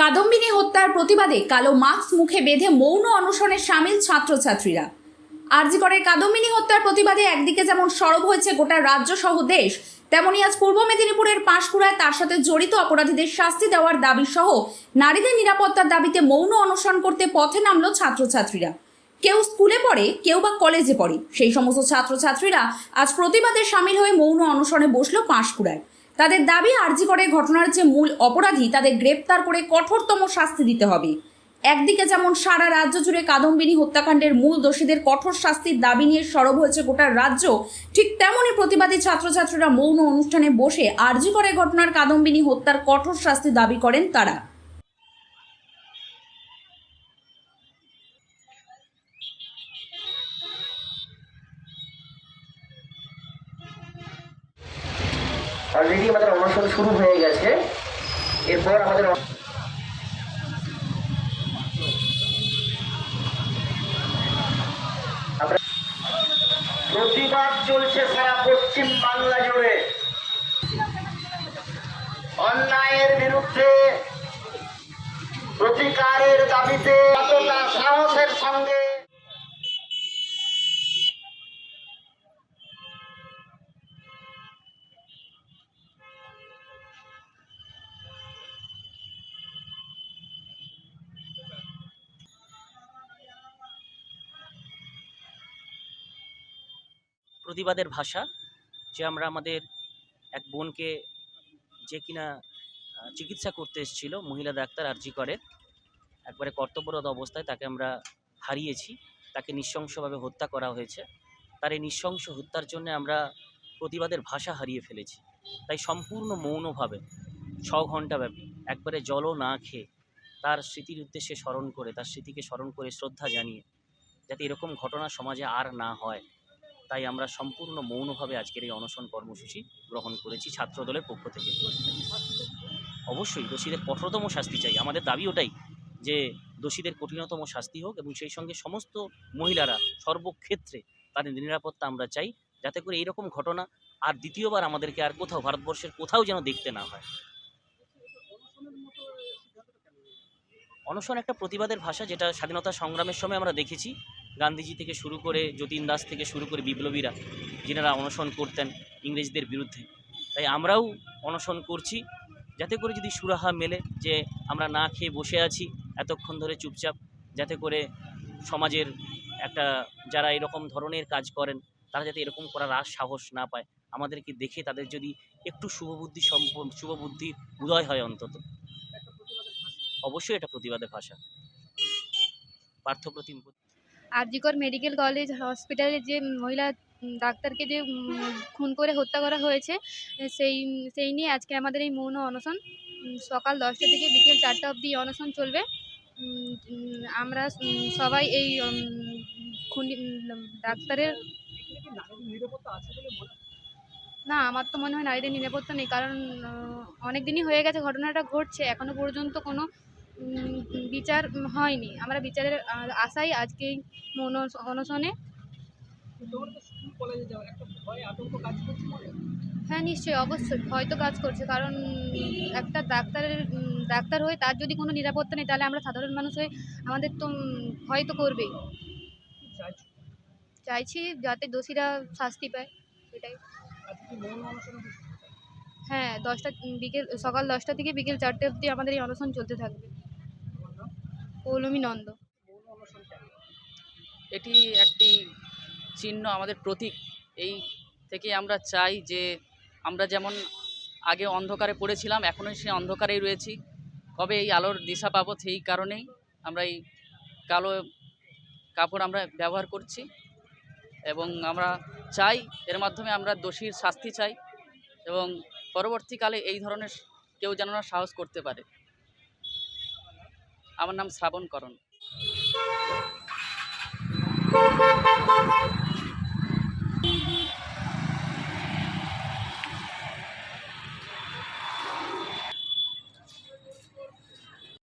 কাদম্বিনী হত্যার প্রতিবাদে কালো মাস্ক মুখে বেঁধে মৌন অনশনে সামিল ছাত্রছাত্রীরা। আরজি করের কাদম্বিনী হত্যার প্রতিবাদে একদিকে যেমন সরব হয়েছে গোটা রাজ্য সহ দেশ, তেমনি আজ পূর্ব মেদিনীপুরের পাঁশকুড়ায় তার সাথে জড়িত অপরাধীদের শাস্তি দেওয়ার দাবি সহ নারীদের নিরাপত্তার দাবিতে মৌন অনশন করতে পথে নামলো ছাত্রছাত্রীরা। কেউ স্কুলে পড়ে, কেউ বা কলেজে পড়ে, সেই সমস্ত ছাত্রছাত্রীরা আজ প্রতিবাদে সামিল হয়ে মৌন অনশনে বসলো পাঁশকুড়ায়। তাদের দাবি, আরজি করের ঘটনার যে মূল অপরাধী তাদের গ্রেপ্তার করে কঠোরতম শাস্তি দিতে হবে। একদিকে যেমন সারা রাজ্য জুড়ে কাদম্বিনী হত্যাকাণ্ডের মূল দোষীদের কঠোর শাস্তির দাবি নিয়ে সরব হয়েছে গোটা রাজ্য, ঠিক তেমনই প্রতিবাদী ছাত্রছাত্রীরা মৌন অনুষ্ঠানে বসে আরজি করের ঘটনার কাদম্বিনী হত্যার কঠোর শাস্তি দাবি করেন তারা। অলরেডি আমাদের অনশন শুরু হয়ে গেছে। এরপর আমাদের প্রতিবাদ চলছে সারা পশ্চিম বাংলা জুড়ে অন্যায়ের বিরুদ্ধে প্রতিকারের দাবিতে কতটা সাহসের সঙ্গে প্রতিবাদের ভাষা, যে আমরা আমাদের এক বোনকে, যে কিনা চিকিৎসা করতে এসেছিল, মহিলা ডাক্তার আরজি করের, একবারে কর্তব্যরত অবস্থায় তাকে আমরা হারিয়েছি, তাকে নৃশংসভাবে হত্যা করা হয়েছে। তার এই নৃশংস হত্যার জন্য আমরা প্রতিবাদের ভাষা হারিয়ে ফেলেছি। তাই সম্পূর্ণ মৌনভাবে 6 ঘন্টা ব্যাপী একবারে জলও না খেয়ে তার স্মৃতির উদ্দেশ্যে স্মরণ করে, তার স্মৃতিকে স্মরণ করে শ্রদ্ধা জানিয়ে যাতে এরকম ঘটনা সমাজে আর না হয়, তাই আমরা সম্পূর্ণ মৌনভাবে আজকের এই অনশন কর্মসূচি গ্রহণ করেছি ছাত্রদলের পক্ষ থেকে। অবশ্যই দোষীদের কঠোরতম শাস্তি চাই। আমাদের দাবি ওটাই যে দোষীদের কঠিনতম শাস্তি হোক, এবং সেই সঙ্গে সমস্ত মহিলারা সর্বক্ষেত্রে তাদের নিরাপত্তা আমরা চাই, যাতে করে এইরকম ঘটনা আর দ্বিতীয়বার আমাদেরকে আর কোথাও, ভারতবর্ষের কোথাও যেন দেখতে না হয়। অনশন একটা প্রতিবাদের ভাষা, যেটা স্বাধীনতা সংগ্রামের সময় আমরা দেখেছি। গান্ধীজি থেকে শুরু করে যতীন দাস থেকে শুরু করে বিপ্লবীরা যিনারা অনশন করতেন ইংরেজদের বিরুদ্ধে, তাই আমরাও অনশন করছি, যাতে করে যদি সুরাহা মেলে যে আমরা না খেয়ে বসে আছি এতক্ষণ ধরে চুপচাপ, যাতে করে সমাজের একটা যারা এরকম ধরনের কাজ করেন তারা যাতে এরকম করার আর সাহস না পায়, আমাদেরকে দেখে তাদের যদি একটু শুভবুদ্ধির উদয় হয় অন্তত। অবশ্যই এটা প্রতিবাদের ভাষা। পার্থপ্রতিম আরজি কর মেডিকেল কলেজ হসপিটালে যে মহিলা ডাক্তারকে যে খুন করে হত্যা করা হয়েছে, সেই নিয়ে আজকে আমাদের এই মৌন অনশন। সকাল 10টা থেকে বিকেল 4টা অবধি অনশন চলবে। আমরা সবাই এই খুনি ডাক্তারের, না, আমার তো মনে হয় নারীদের নিরাপত্তা নেই, কারণ অনেক দিনই হয়ে গেছে ঘটনাটা ঘটছে, এখনো পর্যন্ত কোনো বিচার হয়নি। আমরা বিচারের আশায় আজকে এই মৌন অনশনে। হ্যাঁ, নিশ্চয়ই, অবশ্যই ভয় তো কাজ করছে, কারণ একটা ডাক্তার হয়ে তার যদি কোনো নিরাপত্তা নেই, তাহলে আমরা সাধারণ মানুষ হয়ে আমাদের তো ভয় তো করবেই। চাইছি যাতে দোষীরা শাস্তি পায়, সেটাই। হ্যাঁ, সকাল 10টা থেকে বিকেল 4টে অবধি আমাদের এই অনশন চলতে থাকবে। পৌলমী নন্দ। এটি একটি চিহ্ন, আমাদের প্রতীক। এই থেকে আমরা চাই যে আমরা যেমন আগে অন্ধকারে পড়েছিলাম, এখনও সেই অন্ধকারেই রয়েছি, কবে এই আলোর দিশা পাবো, সেই কারণেই আমরা এই কালো কাপড় আমরা ব্যবহার করছি, এবং আমরা চাই এর মাধ্যমে আমরা দোষীর শাস্তি চাই, এবং পরবর্তীকালে এই ধরনের কেউ যেন না সাহস করতে পারে। আমার নাম শ্রাবণ করণ।